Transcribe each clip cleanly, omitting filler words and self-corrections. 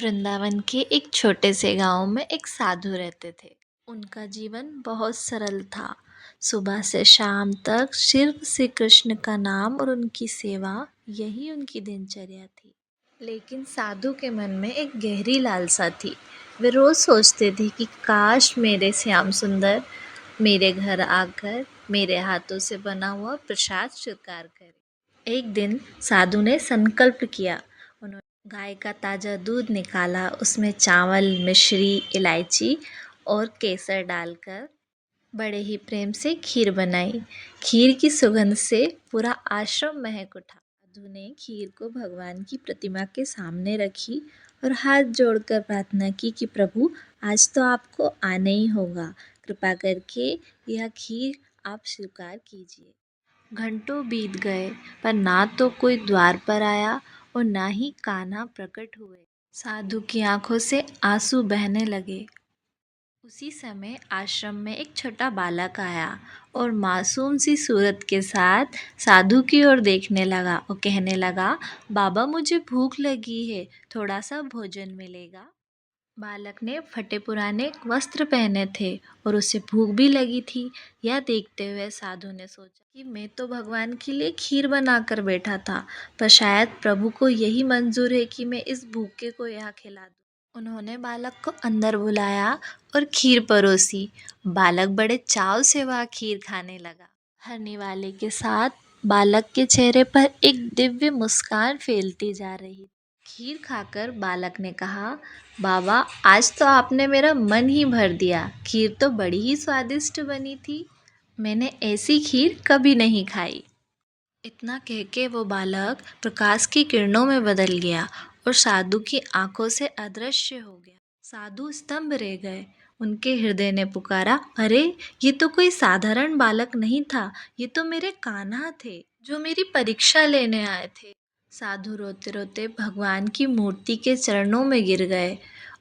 वृंदावन के एक छोटे से गांव में एक साधु रहते थे। उनका जीवन बहुत सरल था। सुबह से शाम तक सिर्फ श्री कृष्ण का नाम और उनकी सेवा, यही उनकी दिनचर्या थी। लेकिन साधु के मन में एक गहरी लालसा थी। वे रोज सोचते थे कि काश मेरे श्याम सुंदर मेरे घर आकर मेरे हाथों से बना हुआ प्रसाद स्वीकार करे। एक दिन साधु ने संकल्प किया। उन्होंने गाय का ताज़ा दूध निकाला, उसमें चावल, मिश्री, इलायची और केसर डालकर बड़े ही प्रेम से खीर बनाई। खीर की सुगंध से पूरा आश्रम महक उठा। साधु ने खीर को भगवान की प्रतिमा के सामने रखी और हाथ जोड़कर प्रार्थना की कि प्रभु, आज तो आपको आना ही होगा। कृपा करके यह खीर आप स्वीकार कीजिए। घंटों बीत गए पर ना तो कोई द्वार पर आया और ना ही कान्हा प्रकट हुए। साधु की आंखों से आंसू बहने लगे। उसी समय आश्रम में एक छोटा बालक आया और मासूम सी सूरत के साथ साधु की ओर देखने लगा और कहने लगा, बाबा मुझे भूख लगी है, थोड़ा सा भोजन मिलेगा। बालक ने फटे पुराने वस्त्र पहने थे और उसे भूख भी लगी थी। यह देखते हुए साधु ने सोचा कि मैं तो भगवान के लिए खीर बनाकर बैठा था, पर शायद प्रभु को यही मंजूर है कि मैं इस भूखे को यहाँ खिला दूं। उन्होंने बालक को अंदर बुलाया और खीर परोसी। बालक बड़े चाव से वह खीर खाने लगा। हरने वाले के साथ बालक के चेहरे पर एक दिव्य मुस्कान फैलती जा रही। खीर खाकर बालक ने कहा, बाबा आज तो आपने मेरा मन ही भर दिया। खीर तो बड़ी ही स्वादिष्ट बनी थी। मैंने ऐसी खीर कभी नहीं खाई। इतना कह के वो बालक प्रकाश की किरणों में बदल गया और साधु की आंखों से अदृश्य हो गया। साधु स्तंभ रह गए। उनके हृदय ने पुकारा, अरे ये तो कोई साधारण बालक नहीं था, ये तो मेरे कान्हा थे जो मेरी परीक्षा लेने आए थे। साधु रोते रोते भगवान की मूर्ति के चरणों में गिर गए।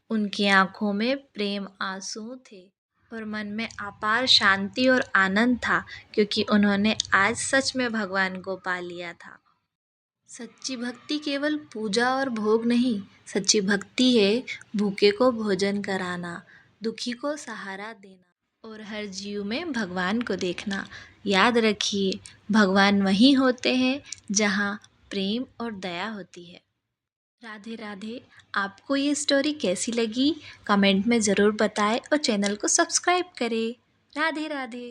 उनकी आंखों में प्रेम आंसू थे और मन में अपार शांति और आनंद था, क्योंकि उन्होंने आज सच में भगवान को पा लिया था। सच्ची भक्ति केवल पूजा और भोग नहीं, सच्ची भक्ति है भूखे को भोजन कराना, दुखी को सहारा देना और हर जीव में भगवान को देखना। याद रखिए, भगवान वहीं होते हैं जहाँ प्रेम और दया होती है। राधे राधे। आपको ये स्टोरी कैसी लगी कमेंट में ज़रूर बताएं और चैनल को सब्सक्राइब करें। राधे राधे।